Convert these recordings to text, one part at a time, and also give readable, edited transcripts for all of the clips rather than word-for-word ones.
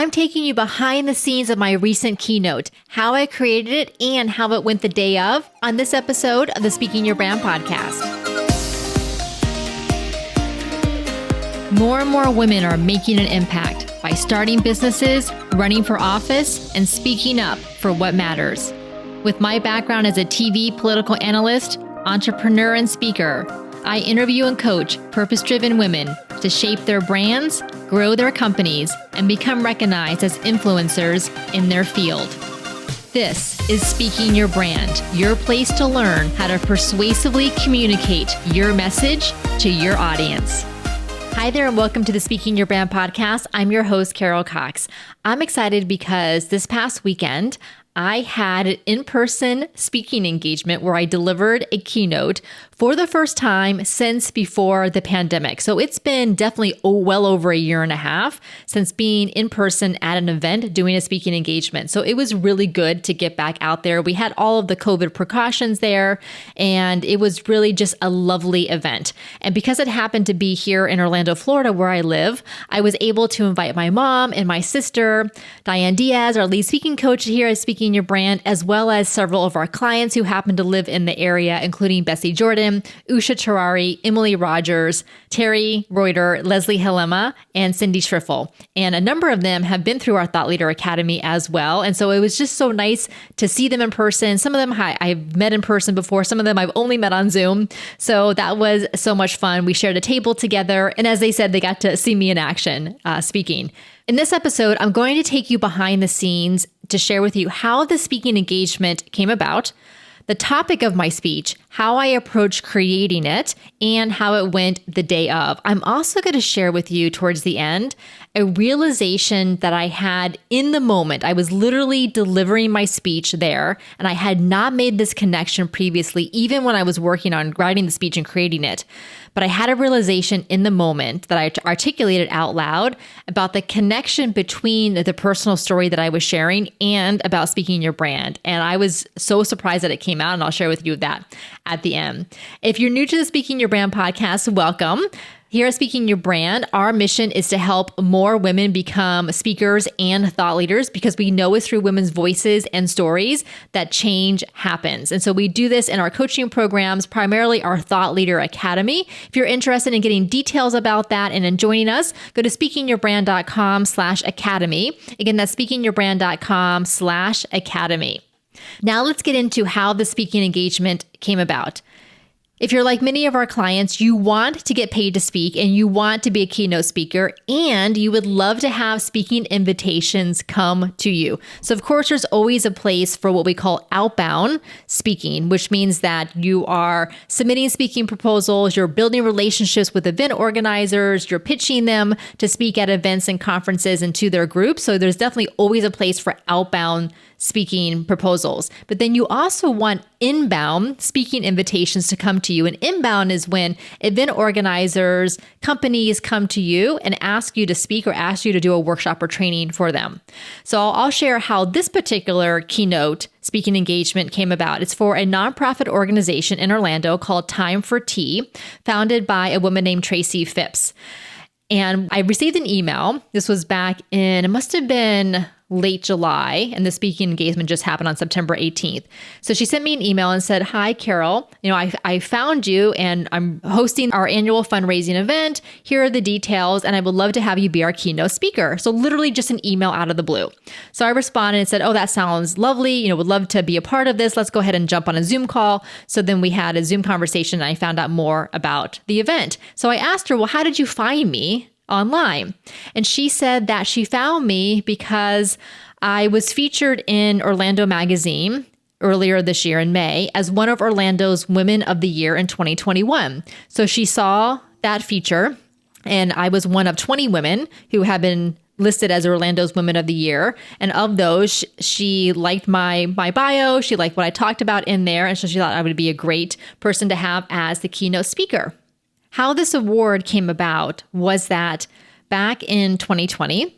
I'm taking you behind the scenes of my recent keynote, how I created it, and how it went the day of on this episode of the Speaking Your Brand podcast. More and more women are making an impact by starting businesses, running for office, and speaking up for what matters. With my background as a TV political analyst, entrepreneur, and speaker, I interview and coach purpose-driven women to shape their brands, grow their companies, and become recognized as influencers in their field. This is Speaking Your Brand, your place to learn how to persuasively communicate your message to your audience. Hi there, and welcome to the Speaking Your Brand podcast. I'm your host, Carol Cox. I'm excited because this past weekend, I had an in-person speaking engagement where I delivered a keynote for the first time since before the pandemic. So it's been definitely well over a year and a half since being in person at an event doing a speaking engagement. So it was really good to get back out there. We had all of the COVID precautions there, and it was really just a lovely event. And because it happened to be here in Orlando, Florida, where I live, I was able to invite my mom and my sister, Diane Diaz, our lead speaking coach here at Speaking Your Brand, as well as several of our clients who happen to live in the area, including Bessie Jordan, Usha Terari, Emily Rogers, Terry Reuter, Leslie Helema, and Cindy Schriffel. And a number of them have been through our Thought Leader Academy as well. And so it was just so nice to see them in person. Some of them I've met in person before. Some of them I've only met on Zoom. So that was so much fun. We shared a table together. And as they said, they got to see me in action speaking. In this episode, I'm going to take you behind the scenes to share with you how the speaking engagement came about, the topic of my speech, how I approached creating it, and how it went the day of. I'm also going to share with you towards the end a realization that I had in the moment. I was literally delivering my speech there, and I had not made this connection previously, even when I was working on writing the speech and creating it. But I had a realization in the moment that I articulated out loud about the connection between the personal story that I was sharing and about speaking your brand. And I was so surprised that it came out, and I'll share with you that at the end. If you're new to the Speaking Your Brand podcast, welcome. Here at Speaking Your Brand, our mission is to help more women become speakers and thought leaders, because we know it's through women's voices and stories that change happens. And so we do this in our coaching programs, primarily our Thought Leader Academy. If you're interested in getting details about that and in joining us, go to speakingyourbrand.com/academy. Again, that's speakingyourbrand.com/academy. Now let's get into how the speaking engagement came about. If you're like many of our clients, you want to get paid to speak and you want to be a keynote speaker, and you would love to have speaking invitations come to you. So of course, there's always a place for what we call outbound speaking, which means that you are submitting speaking proposals, you're building relationships with event organizers, you're pitching them to speak at events and conferences and to their groups. So there's definitely always a place for outbound speaking proposals. But then you also want inbound speaking invitations to come to you. And inbound is when event organizers, companies come to you and ask you to speak or ask you to do a workshop or training for them. So I'll share how this particular keynote speaking engagement came about. It's for a nonprofit organization in Orlando called Time for Tea, founded by a woman named Tracy Phipps. And I received an email. This was back in, it must have been late July, and the speaking engagement just happened on September 18th. So she sent me an email and said, "Hi, Carol, I found you and I'm hosting our annual fundraising event. Here are the details, and I would love to have you be our keynote speaker." So literally just an email out of the blue. So I responded and said, "Oh, that sounds lovely. Would love to be a part of this. Let's go ahead and jump on a Zoom call." So then we had a Zoom conversation and I found out more about the event. So I asked her, "Well, how did you find me online?" And she said that she found me because I was featured in Orlando Magazine earlier this year in May as one of Orlando's Women of the Year in 2021. So she saw that feature, and I was one of 20 women who have been listed as Orlando's Women of the Year. And of those, she liked my bio. She liked what I talked about in there. And so she thought I would be a great person to have as the keynote speaker. How this award came about was that back in 2020,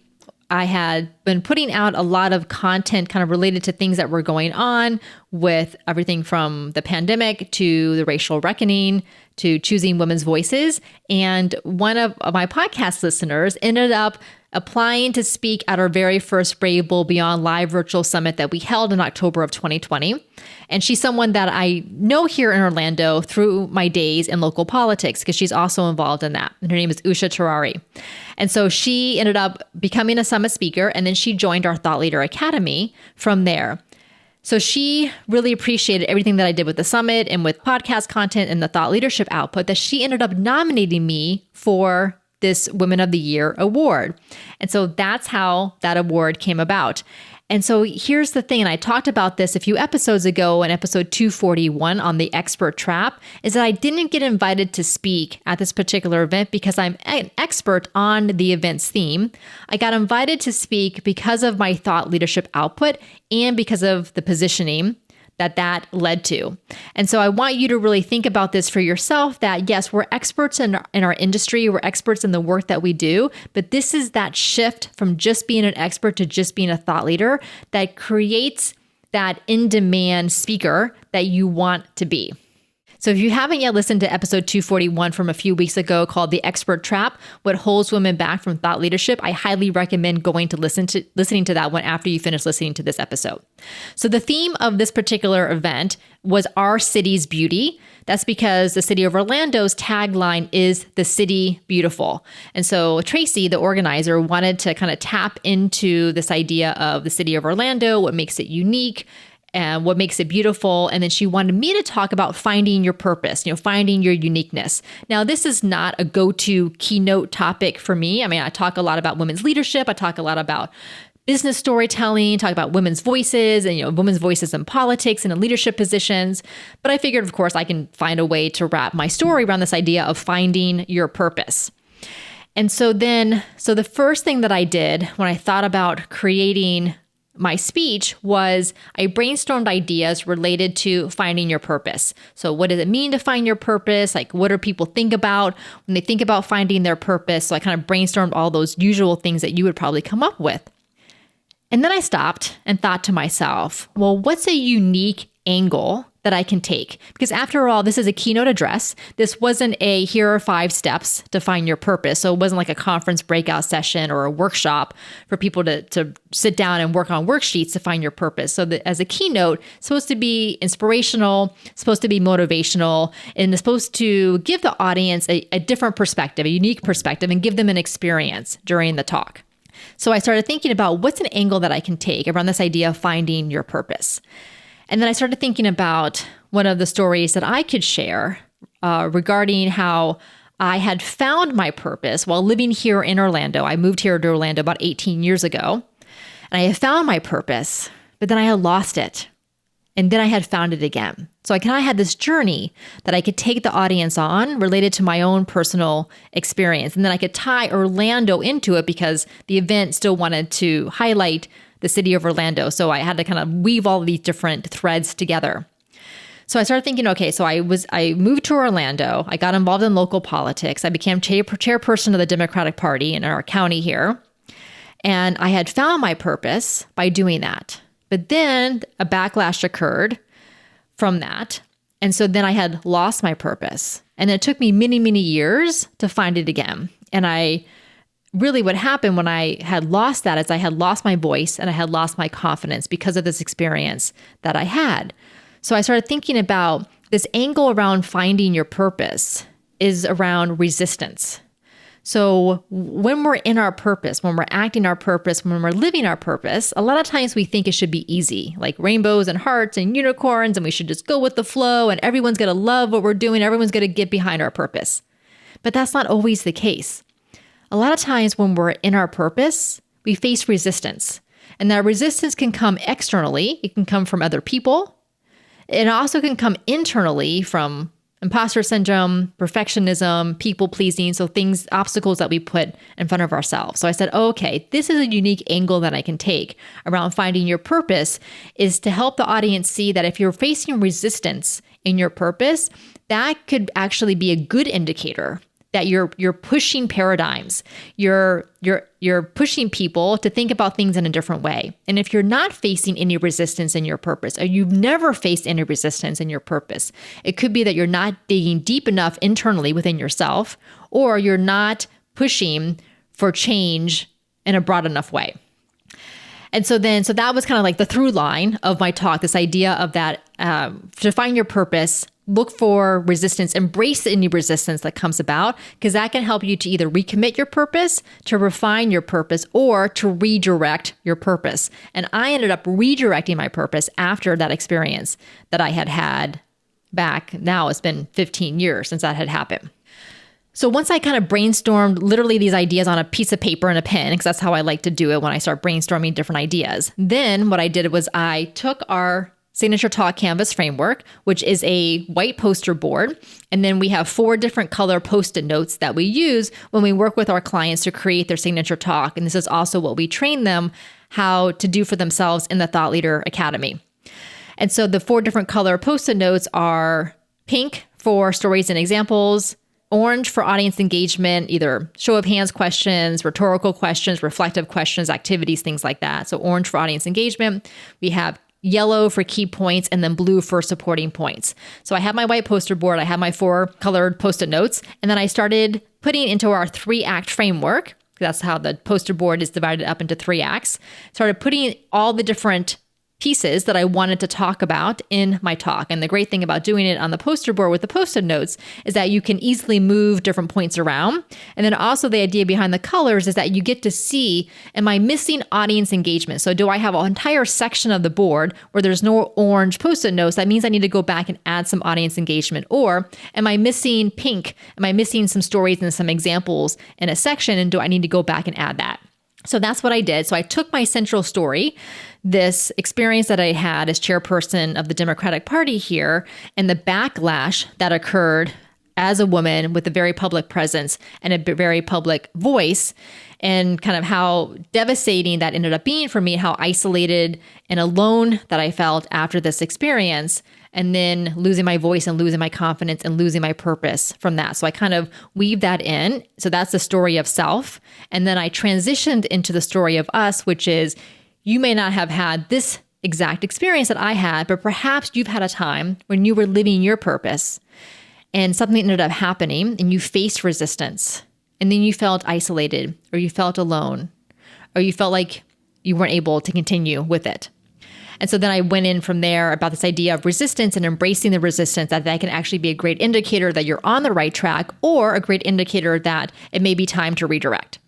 I had been putting out a lot of content kind of related to things that were going on with everything from the pandemic to the racial reckoning to choosing women's voices. And one of my podcast listeners ended up applying to speak at our very first Brave Bold Beyond live virtual summit that we held in October of 2020. And she's someone that I know here in Orlando through my days in local politics because she's also involved in that. And her name is Usha Terari. And so she ended up becoming a summit speaker, and then she joined our Thought Leader Academy from there. So she really appreciated everything that I did with the summit and with podcast content and the thought leadership output that she ended up nominating me for this Women of the Year award. And so that's how that award came about. And so here's the thing, and I talked about this a few episodes ago in episode 241 on the expert trap, is that I didn't get invited to speak at this particular event because I'm an expert on the event's theme. I got invited to speak because of my thought leadership output and because of the positioning that led to. And so I want you to really think about this for yourself, that yes, we're experts in our industry, we're experts in the work that we do, but this is that shift from just being an expert to just being a thought leader that creates that in-demand speaker that you want to be. So if you haven't yet listened to episode 241 from a few weeks ago called The Expert Trap, What Holds Women Back from Thought Leadership, I highly recommend going to listening to that one after you finish listening to this episode. So the theme of this particular event was Our City's Beauty. That's because the city of Orlando's tagline is The City Beautiful. And so Tracy, the organizer, wanted to kind of tap into this idea of the city of Orlando, what makes it unique, and what makes it beautiful. And then she wanted me to talk about finding your purpose, finding your uniqueness. Now, this is not a go-to keynote topic for me. I mean, I talk a lot about women's leadership. I talk a lot about business storytelling, talk about women's voices and, women's voices in politics and in leadership positions. But I figured, of course, I can find a way to wrap my story around this idea of finding your purpose. And so the first thing that I did when I thought about creating my speech was I brainstormed ideas related to finding your purpose. So what does it mean to find your purpose? Like, what do people think about when they think about finding their purpose? So I kind of brainstormed all those usual things that you would probably come up with. And then I stopped and thought to myself, well, what's a unique angle that I can take? Because after all, this is a keynote address. This wasn't a here are 5 steps to find your purpose. So it wasn't like a conference breakout session or a workshop for people to sit down and work on worksheets to find your purpose. So as a keynote, it's supposed to be inspirational, supposed to be motivational, and it's supposed to give the audience a different perspective, a unique perspective, and give them an experience during the talk. So I started thinking about what's an angle that I can take around this idea of finding your purpose. And then I started thinking about one of the stories that I could share regarding how I had found my purpose while living here in Orlando. I moved here to Orlando about 18 years ago, and I had found my purpose, but then I had lost it. And then I had found it again. So I kind of had this journey that I could take the audience on related to my own personal experience. And then I could tie Orlando into it because the event still wanted to highlight the city of Orlando. So I had to kind of weave all of these different threads together. So I started thinking, okay, so I moved to Orlando. I got involved in local politics. I became chairperson of the Democratic Party in our county here. And I had found my purpose by doing that. But then a backlash occurred from that. And so then I had lost my purpose. And it took me many, many years to find it again. And what happened when I had lost that is I had lost my voice and I had lost my confidence because of this experience that I had. So I started thinking about this angle around finding your purpose is around resistance. So when we're in our purpose, when we're acting our purpose, when we're living our purpose, a lot of times we think it should be easy, like rainbows and hearts and unicorns, and we should just go with the flow and everyone's going to love what we're doing. Everyone's going to get behind our purpose. But that's not always the case. A lot of times when we're in our purpose, we face resistance. And that resistance can come externally. It can come from other people. It also can come internally from imposter syndrome, perfectionism, people pleasing. So obstacles that we put in front of ourselves. So I said, okay, this is a unique angle that I can take around finding your purpose is to help the audience see that if you're facing resistance in your purpose, that could actually be a good indicator that you're pushing paradigms. You're pushing people to think about things in a different way. And if you're not facing any resistance in your purpose, or you've never faced any resistance in your purpose, it could be that you're not digging deep enough internally within yourself, or you're not pushing for change in a broad enough way. And so that was kind of like the through line of my talk, this idea of that, to find your purpose, look for resistance, embrace any resistance that comes about, because that can help you to either recommit your purpose, to refine your purpose, or to redirect your purpose. And I ended up redirecting my purpose after that experience that I had back. Now it's been 15 years since that had happened. So once I kind of brainstormed literally these ideas on a piece of paper and a pen, because that's how I like to do it when I start brainstorming different ideas. Then what I did was I took our Signature Talk Canvas framework, which is a white poster board. And then we have 4 different color Post-it notes that we use when we work with our clients to create their signature talk. And this is also what we train them how to do for themselves in the Thought Leader Academy. And so the 4 different color Post-it notes are pink for stories and examples, orange for audience engagement, either show of hands questions, rhetorical questions, reflective questions, activities, things like that. So orange for audience engagement. We have yellow for key points, and then blue for supporting points. So I have my white poster board, I have my 4 colored Post-it notes, and then I started putting into our 3-act framework. That's how the poster board is divided up into 3 acts. Started putting all the different pieces that I wanted to talk about in my talk. And the great thing about doing it on the poster board with the Post-it notes is that you can easily move different points around. And then also the idea behind the colors is that you get to see, am I missing audience engagement? So do I have an entire section of the board where there's no orange Post-it notes? That means I need to go back and add some audience engagement. Or am I missing pink? Am I missing some stories and some examples in a section? And do I need to go back and add that? So that's what I did. So I took my central story, this experience that I had as chairperson of the Democratic Party here, and the backlash that occurred as a woman with a very public presence and a very public voice, and kind of how devastating that ended up being for me, how isolated and alone that I felt after this experience, and then losing my voice and losing my confidence and losing my purpose from that. So I kind of weaved that in. So that's the story of self. And then I transitioned into the story of us, which is you may not have had this exact experience that I had, but perhaps you've had a time when you were living your purpose and something ended up happening and you faced resistance. And then you felt isolated, or you felt alone, or you felt like you weren't able to continue with it. And so then I went in from there about this idea of resistance and embracing the resistance, that can actually be a great indicator that you're on the right track, or a great indicator that it may be time to redirect.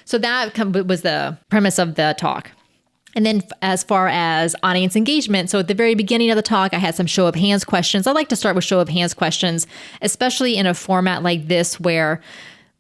So that was the premise of the talk. And then as far as audience engagement, so at the very beginning of the talk, I had some show of hands questions. I like to start with show of hands questions, especially in a format like this where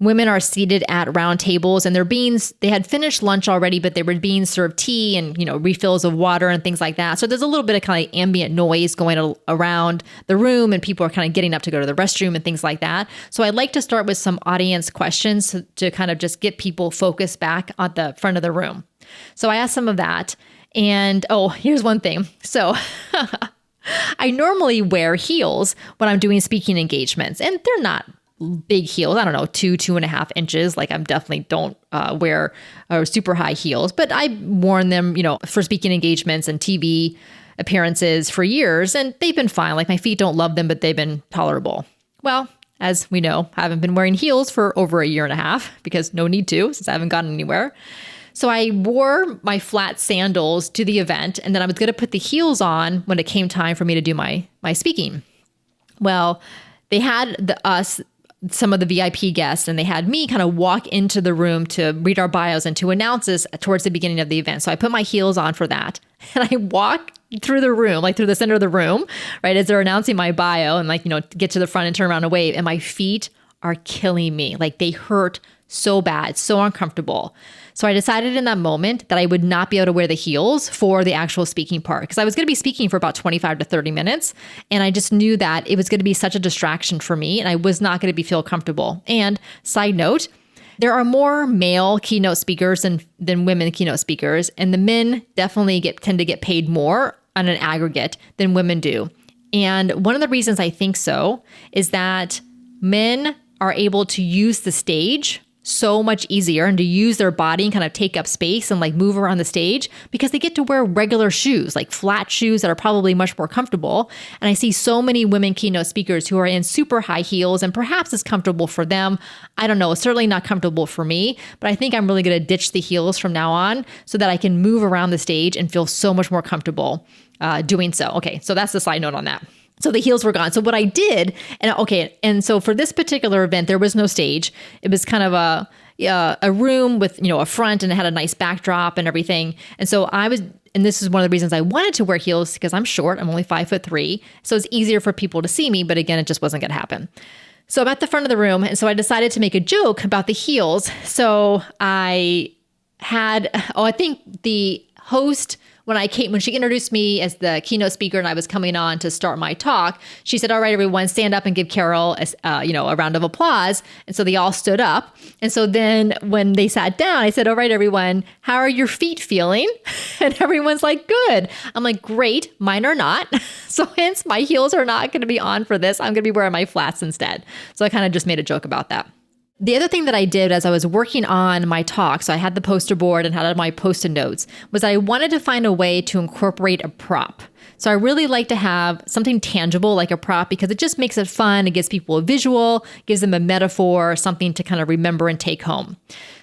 women are seated at round tables and they had finished lunch already, but they were being served tea and, refills of water and things like that. So there's a little bit of kind of ambient noise going around the room, and people are kind of getting up to go to the restroom and things like that. So I'd like to start with some audience questions to kind of just get people focused back on the front of the room. So I asked some of that. And here's one thing. So I normally wear heels when I'm doing speaking engagements, and they're not big heels. I don't know, 2.5 inches. Like I definitely don't wear super high heels, but I've worn them, for speaking engagements and TV appearances for years, and they've been fine. Like my feet don't love them, but they've been tolerable. Well, as we know, I haven't been wearing heels for over 1.5 years because no need to, since I haven't gotten anywhere. So I wore my flat sandals to the event, and then I was going to put the heels on when it came time for me to do my speaking. Well, they had some of the VIP guests, and they had me kind of walk into the room to read our bios and to announce this towards the beginning of the event. So I put my heels on for that, and I walk through the room, like through the center of the room, right, as they're announcing my bio, and get to the front and turn around and wave, and my feet are killing me. Like they hurt so bad, so uncomfortable. So I decided in that moment that I would not be able to wear the heels for the actual speaking part, because I was going to be speaking for about 25 to 30 minutes. And I just knew that it was going to be such a distraction for me, and I was not going to feel comfortable. And side note, there are more male keynote speakers than women keynote speakers. And the men definitely tend to get paid more on an aggregate than women do. And one of the reasons I think so is that men are able to use the stage so much easier and to use their body and kind of take up space and like move around the stage because they get to wear regular shoes, like flat shoes that are probably much more comfortable. And I see so many women keynote speakers who are in super high heels, and perhaps it's comfortable for them. I don't know. It's certainly not comfortable for me, but I think I'm really going to ditch the heels from now on so that I can move around the stage and feel so much more comfortable doing so. Okay, so that's the side note on that. So the heels were gone. So what I did, and so for this particular event, there was no stage. It was kind of a room with, a front, and it had a nice backdrop and everything. And so and this is one of the reasons I wanted to wear heels, because I'm short. I'm only 5'3". So it's easier for people to see me. But again, it just wasn't going to happen. So I'm at the front of the room. And so I decided to make a joke about the heels. So I think the host, when she introduced me as the keynote speaker and I was coming on to start my talk, she said, "All right, everyone, stand up and give Carol a round of applause." And so they all stood up. And so then when they sat down, I said, "All right, everyone, how are your feet feeling?" And everyone's like, "Good." I'm like, "Great, mine are not." So hence my heels are not going to be on for this. I'm going to be wearing my flats instead. So I kind of just made a joke about that. The other thing that I did as I was working on my talk, so I had the poster board and had my Post-it notes, was I wanted to find a way to incorporate a prop. So I really like to have something tangible like a prop because it just makes it fun. It gives people a visual, gives them a metaphor, something to kind of remember and take home.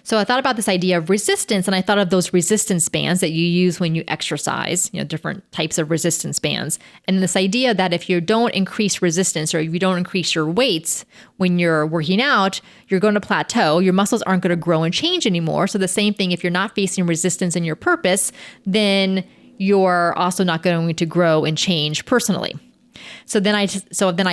So I thought about this idea of resistance, and I thought of those resistance bands that you use when you exercise, different types of resistance bands. And this idea that if you don't increase resistance or if you don't increase your weights when you're working out, you're going to plateau. Your muscles aren't going to grow and change anymore. So the same thing, if you're not facing resistance in your purpose, then you're also not going to grow and change personally. So then I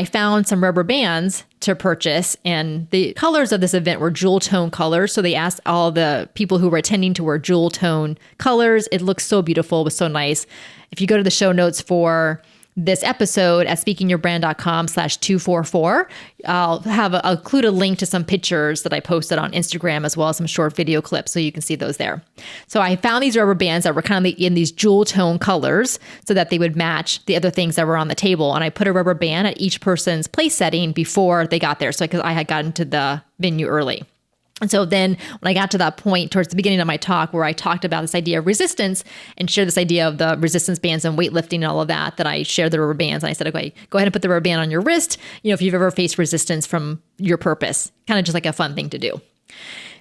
found some rubber bands to purchase, and the colors of this event were jewel tone colors. So they asked all the people who were attending to wear jewel tone colors. It looks so beautiful. It was so nice. If you go to the show notes for this episode at speakingyourbrand.com/244, I'll include a link to some pictures that I posted on Instagram, as well as some short video clips, so you can see those there. So I found these rubber bands that were kind of in these jewel tone colors so that they would match the other things that were on the table. And I put a rubber band at each person's place setting before they got there. So because I had gotten to the venue early. And so then when I got to that point towards the beginning of my talk where I talked about this idea of resistance and shared this idea of the resistance bands and weightlifting and all of that I shared the rubber bands. And I said, okay, go ahead and put the rubber band on your wrist, if you've ever faced resistance from your purpose, kind of just like a fun thing to do.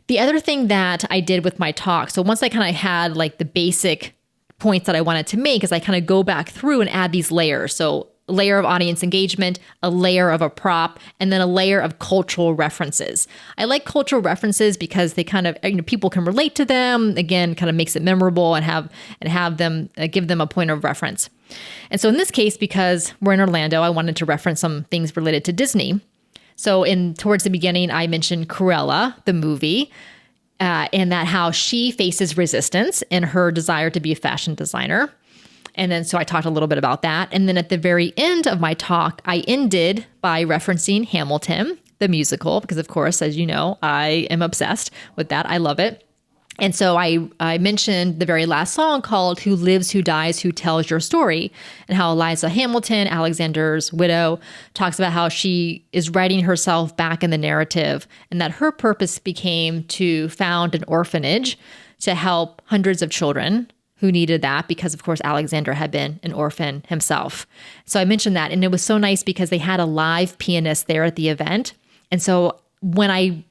The other thing that I did with my talk, so once I kind of had like the basic points that I wanted to make, is I kind of go back through and add these layers. So a layer of audience engagement, a layer of a prop, and then a layer of cultural references. I like cultural references because they kind of, people can relate to them. Again, kind of makes it memorable and have them give them a point of reference. And so in this case, because we're in Orlando, I wanted to reference some things related to Disney. So towards the beginning, I mentioned Cruella, the movie, and that how she faces resistance in her desire to be a fashion designer. And then so I talked a little bit about that. And then at the very end of my talk, I ended by referencing Hamilton, the musical, because of course, as you know, I am obsessed with that. I love it. And so I mentioned the very last song called Who Lives, Who Dies, Who Tells Your Story, and how Eliza Hamilton, Alexander's widow, talks about how she is writing herself back in the narrative and that her purpose became to found an orphanage to help hundreds of children who needed that because, of course, Alexander had been an orphan himself. So I mentioned that, and it was so nice because they had a live pianist there at the event. And so when I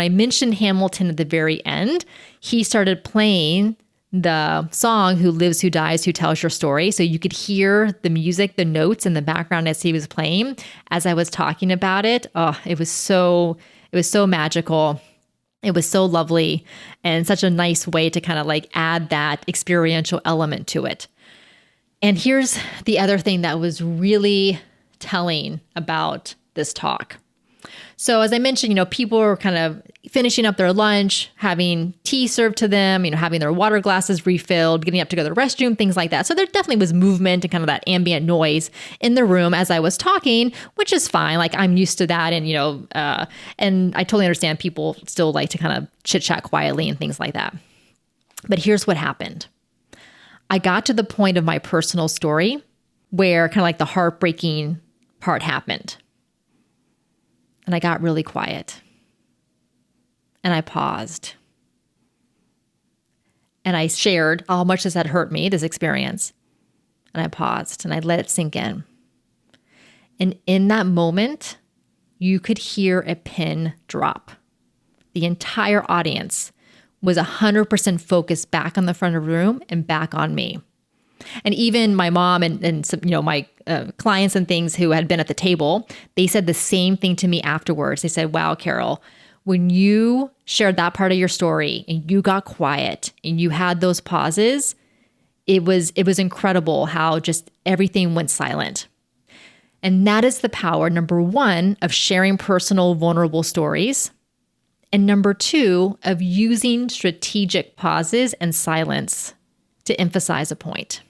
mentioned Hamilton at the very end, he started playing the song Who Lives, Who Dies, Who Tells Your Story. So you could hear the music, the notes in the background as he was playing, as I was talking about it. Oh, it was so magical. It was so lovely and such a nice way to kind of like add that experiential element to it. And here's the other thing that was really telling about this talk. So as I mentioned, people were kind of finishing up their lunch, having tea served to them, having their water glasses refilled, getting up to go to the restroom, things like that. So there definitely was movement and kind of that ambient noise in the room as I was talking, which is fine. Like I'm used to that. And, and I totally understand people still like to kind of chit chat quietly and things like that. But here's what happened. I got to the point of my personal story where kind of like the heartbreaking part happened. And I got really quiet. And I paused. And I shared how much this had hurt me, this experience. And I paused and I let it sink in. And in that moment, you could hear a pin drop. The entire audience was 100% focused back on the front of the room and back on me. And even my mom and some, my clients and things who had been at the table, they said the same thing to me afterwards. They said, wow, Carol, when you shared that part of your story and you got quiet and you had those pauses, it was incredible how just everything went silent. And that is the power, number one, of sharing personal, vulnerable stories. And number two, of using strategic pauses and silence to emphasize a point.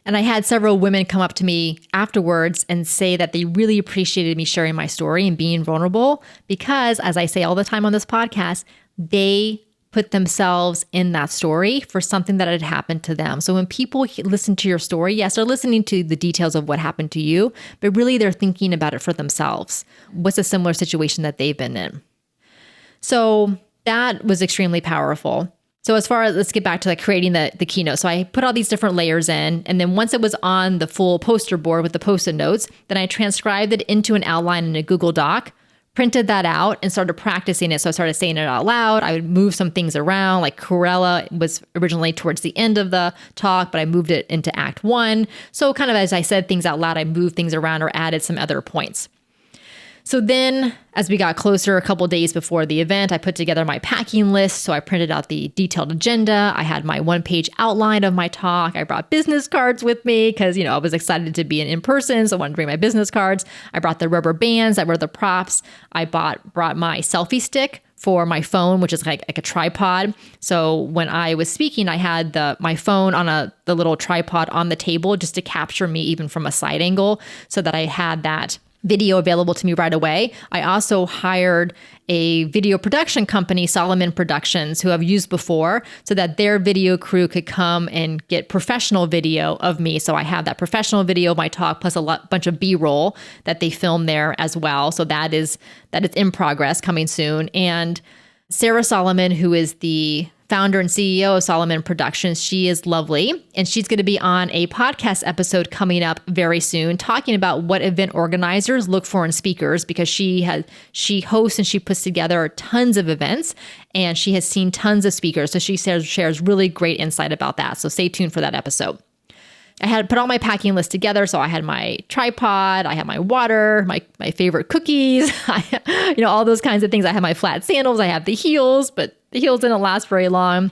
And I had several women come up to me afterwards and say that they really appreciated me sharing my story and being vulnerable because, as I say all the time on this podcast, they put themselves in that story for something that had happened to them. So when people listen to your story, yes, they're listening to the details of what happened to you, but really they're thinking about it for themselves. What's a similar situation that they've been in? So that was extremely powerful. So as far as, let's get back to creating the keynote. So I put all these different layers in, and then once it was on the full poster board with the Post-it notes, then I transcribed it into an outline in a Google Doc, printed that out, and started practicing it. So I started saying it out loud. I would move some things around, like Cruella was originally towards the end of the talk, but I moved it into Act 1. So kind of as I said things out loud, I moved things around or added some other points. So then as we got closer, a couple days before the event, I put together my packing list. So I printed out the detailed agenda. I had my one-page outline of my talk. I brought business cards with me because, I was excited to be in person. So I wanted to bring my business cards. I brought the rubber bands that were the props. I brought my selfie stick for my phone, which is like a tripod. So when I was speaking, I had my phone on the little tripod on the table just to capture me even from a side angle so that I had that video available to me right away. I also hired a video production company, Solomon Productions, who I've used before, so that their video crew could come and get professional video of me. So I have that professional video of my talk plus bunch of B-roll that they filmed there as well. So that is in progress, coming soon. And Sarah Solomon, who is the founder and CEO of Solomon Productions, she is lovely. And she's going to be on a podcast episode coming up very soon, talking about what event organizers look for in speakers, because she hosts and she puts together tons of events and she has seen tons of speakers. So she shares really great insight about that. So stay tuned for that episode. I had put all my packing list together. So I had my tripod, I had my water, my favorite cookies, all those kinds of things. I had my flat sandals, I have the heels, but the heels didn't last very long.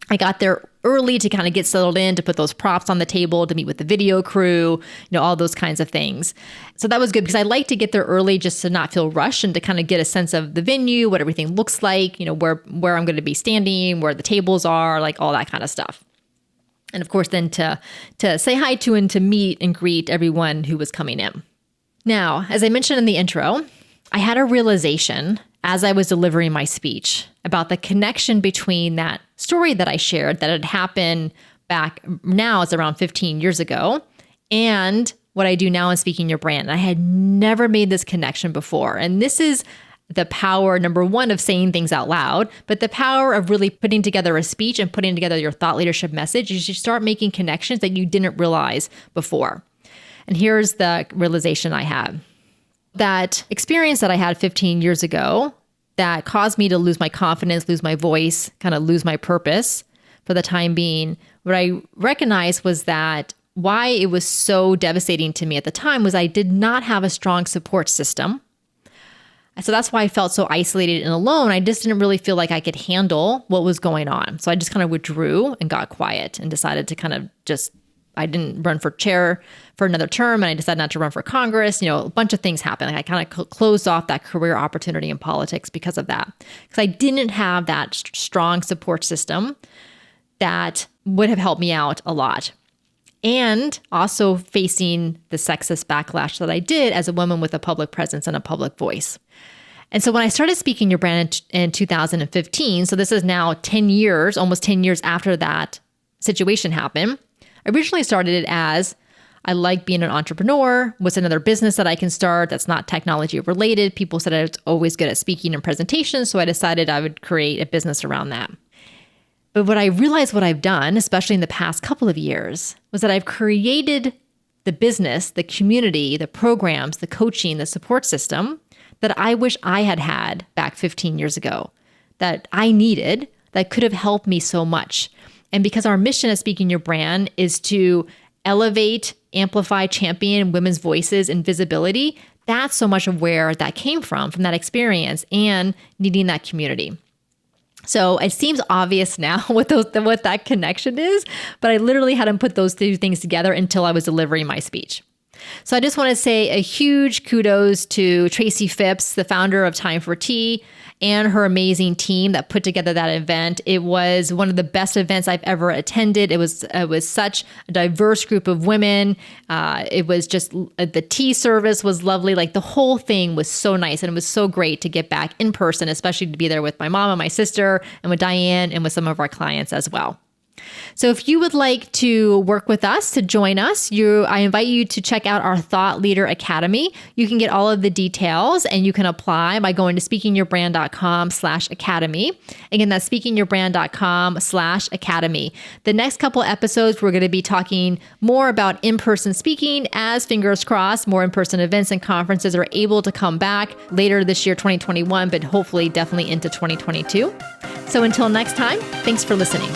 I got there early to kind of get settled in, to put those props on the table, to meet with the video crew, all those kinds of things. So that was good because I like to get there early just to not feel rushed and to kind of get a sense of the venue, what everything looks like, where I'm going to be standing, where the tables are, like all that kind of stuff. And of course, then to say hi to and to meet and greet everyone who was coming in. Now, as I mentioned in the intro, I had a realization as I was delivering my speech about the connection between that story that I shared that had happened back, now it's around 15 years ago, and what I do now in Speaking Your Brand. And I had never made this connection before. And this is the power, number one, of saying things out loud, but the power of really putting together a speech and putting together your thought leadership message is you start making connections that you didn't realize before. And here's the realization I had. That experience that I had 15 years ago that caused me to lose my confidence, lose my voice, kind of lose my purpose for the time being, what I recognized was that why it was so devastating to me at the time was I did not have a strong support system. So that's why I felt so isolated and alone. I just didn't really feel like I could handle what was going on. So I just kind of withdrew and got quiet and decided to kind of I didn't run for chair for another term, and I decided not to run for Congress. A bunch of things happened. I kind of closed off that career opportunity in politics because of that. Because I didn't have that strong support system that would have helped me out a lot. And also facing the sexist backlash that I did as a woman with a public presence and a public voice. And so when I started Speaking Your Brand in 2015, so this is now 10 years, almost 10 years after that situation happened, I originally started it as I like being an entrepreneur. What's another business that I can start that's not technology related? People said I was always good at speaking and presentations, so I decided I would create a business around that. But what I realized what I've done, especially in the past couple of years, was that I've created the business, the community, the programs, the coaching, the support system that I wish I had had back 15 years ago, that I needed, that could have helped me so much. And because our mission at Speaking Your Brand is to elevate, amplify, champion women's voices and visibility, that's so much of where that came from that experience and needing that community. So it seems obvious now what that connection is, but I literally hadn't put those two things together until I was delivering my speech. So I just want to say a huge kudos to Tracy Phipps, the founder of Time for Tea, and her amazing team that put together that event. It was one of the best events I've ever attended. It was such a diverse group of women. It was just, the tea service was lovely. Like the whole thing was so nice. And it was so great to get back in person, especially to be there with my mom and my sister and with Diane and with some of our clients as well. So if you would like to work with us, to join us, I invite you to check out our Thought Leader Academy. You can get all of the details and you can apply by going to speakingyourbrand.com/academy. Again, that's speakingyourbrand.com/academy. The next couple episodes, we're going to be talking more about in-person speaking as, fingers crossed, more in-person events and conferences are able to come back later this year, 2021, but hopefully definitely into 2022. So until next time, thanks for listening.